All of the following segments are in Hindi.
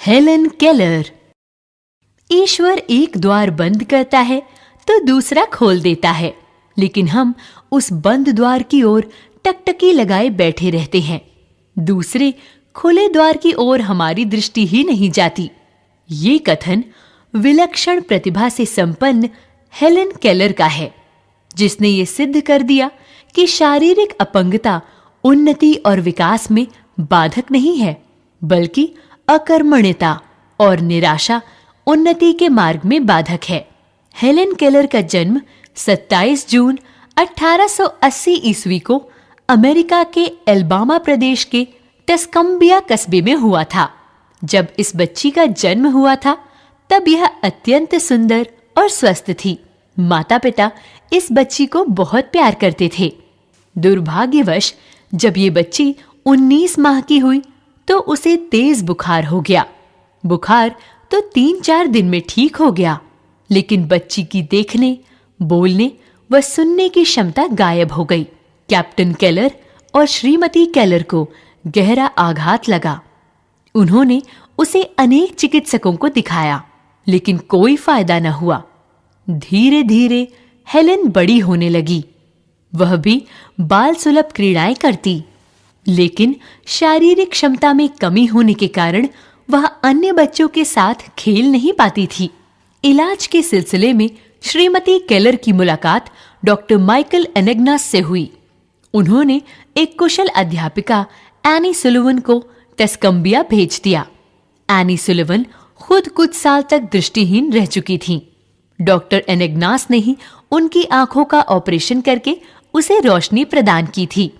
Helen Keller. ईश्वर एक द्वार बंद करता है तो दूसरा खोल देता है, लेकिन हम उस बंद द्वार की ओर टकटकी लगाए बैठे रहते हैं। दूसरे खुले द्वार की ओर हमारी दृष्टि ही नहीं जाती। ये कथन विलक्षण प्रतिभा से संपन्न हेलेन केलर का है, जिसने ये सिद्ध कर दिया कि शारीरिक अपंगता उन्नति और विकास में बाधक नहीं है, बल्कि अकर्मण्यता और निराशा उन्नति के मार्ग में बाधक है। हेलेन केलर का जन्म 27 जून 1880 ईस्वी को अमेरिका के एलबामा प्रदेश के टस्कम्बिया कस्बे में हुआ था। जब इस बच्ची का जन्म हुआ था तब यह अत्यंत सुंदर और स्वस्थ थी। माता पिता इस बच्ची को बहुत प्यार करते थे। दुर्भाग्यवश जब ये बच्ची 19 माह की हुई तो उसे तेज बुखार हो गया। बुखार तो 3-4 दिन में ठीक हो गया, लेकिन बच्ची की देखने, बोलने व सुनने की क्षमता गायब हो गई। कैप्टन केलर और श्रीमती केलर को गहरा आघात लगा। उन्होंने उसे अनेक चिकित्सकों को दिखाया, लेकिन कोई फायदा न हुआ। धीरे धीरे हेलेन बड़ी होने लगी। वह भी बाल सुलभ क्रीड़ाएं करती, लेकिन शारीरिक क्षमता में कमी होने के कारण वह अन्य बच्चों के साथ खेल नहीं पाती थी। इलाज के सिलसिले में श्रीमती केलर की मुलाकात डॉक्टर माइकल एनेग्नास से हुई। उन्होंने एक कुशल अध्यापिका एनी सुलिवन को टस्कम्बिया भेज दिया। एनी सुलिवन खुद कुछ साल तक दृष्टिहीन रह चुकी थीं। डॉक्टर एनेग्नास ने ही उनकी आंखों का ऑपरेशन करके उसे रोशनी प्रदान की थी।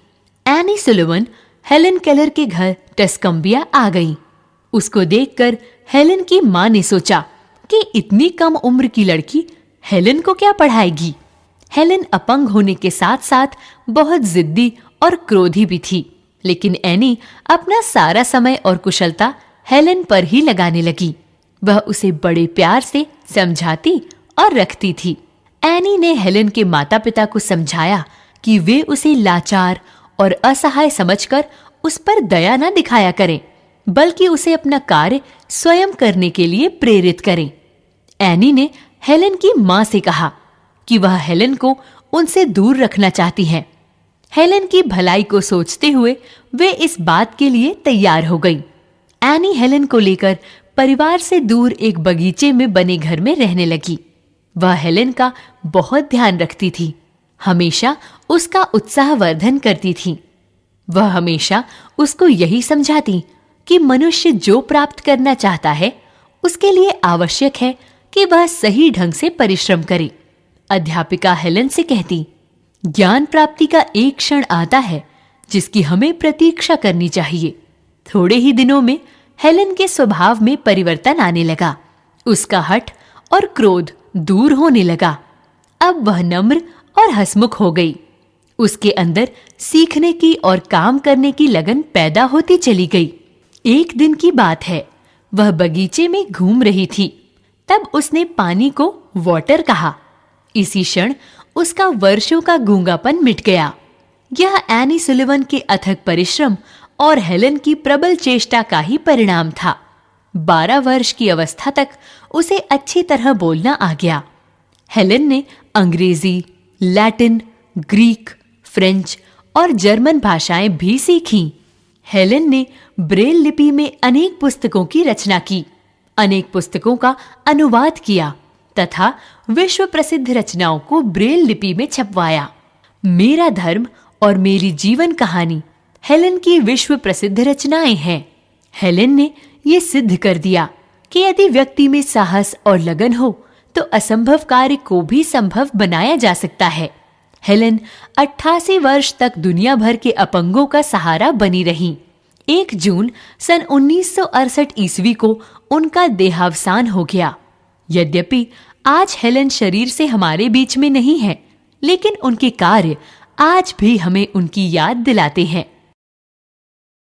एनी सुलिवन हेलेन केलर के घर टस्कम्बिया आ गई। उसको देखकर हेलेन की मां ने सोचा कि इतनी कम उम्र की लड़की हेलेन को क्या पढ़ाएगी। हेलेन अपंग होने के साथ साथ बहुत जिद्दी और क्रोधी भी थी, लेकिन एनी अपना सारा समय और कुशलता हेलेन पर ही लगाने लगी। वह उसे बड़े प्यार से समझाती और रखती थी। एनी ने हेलेन के माता पिता को समझाया कि वे उसे लाचार और असहाय समझकर उस पर दया न दिखाया करें, बल्कि उसे अपना कार्य स्वयं करने के लिए प्रेरित करें। एनी ने हेलेन की मां से कहा कि वह हेलेन को उनसे दूर रखना चाहती हैं। हेलेन की भलाई को सोचते हुए वे इस बात के लिए तैयार हो गई। एनी हेलेन को लेकर परिवार से दूर एक बगीचे में बने घर में रहने लगी। वह हेलेन का बहुत ध्यान रखती थी, हमेशा उसका उत्साहवर्धन करती थी। वह हमेशा उसको यही समझाती कि मनुष्य जो प्राप्त करना चाहता है उसके लिए आवश्यक है कि वह सही ढंग से परिश्रम करे। अध्यापिका हेलेन से कहती, ज्ञान प्राप्ति का एक क्षण आता है जिसकी हमें प्रतीक्षा करनी चाहिए। थोड़े ही दिनों में हेलेन के स्वभाव में परिवर्तन आने लगा। उसका हठ और क्रोध दूर होने लगा। अब वह नम्र और हंसमुख हो गई। उसके अंदर सीखने की और काम करने की लगन पैदा होती चली गई। एक दिन की बात है, वह बगीचे में घूम रही थी। तब उसने पानी को वाटर कहा। इसी क्षण उसका वर्षों का गूंगापन मिट गया। यह एनी सुलिवन के अथक परिश्रम और हेलेन की प्रबल चेष्टा का ही परिणाम था। 12 वर्ष की अवस्था तक उसे अच्छी तरह बोलना आ गया। हेलेन ने अंग्रेजी, लैटिन, ग्रीक, फ्रेंच और जर्मन भाषाएं भी सीखीं। हेलेन ने ब्रेल लिपि में अनेक पुस्तकों की रचना की, अनेक पुस्तकों का अनुवाद किया तथा विश्व प्रसिद्ध रचनाओं को ब्रेल लिपि में छपवाया। मेरा धर्म और मेरी जीवन कहानी हेलेन की विश्व प्रसिद्ध रचनाएं हैं। हेलेन ने ये सिद्ध कर दिया कि यदि व्यक्ति में साहस और लगन हो तो असंभव कार्य को भी संभव बनाया जा सकता है। हेलेन 88 वर्ष तक दुनिया भर के अपंगों का सहारा बनी रही। 1 जून सन 1968 ईस्वी को उनका देहावसान हो गया। यद्यपि आज हेलेन शरीर से हमारे बीच में नहीं है, लेकिन उनके कार्य आज भी हमें उनकी याद दिलाते हैं।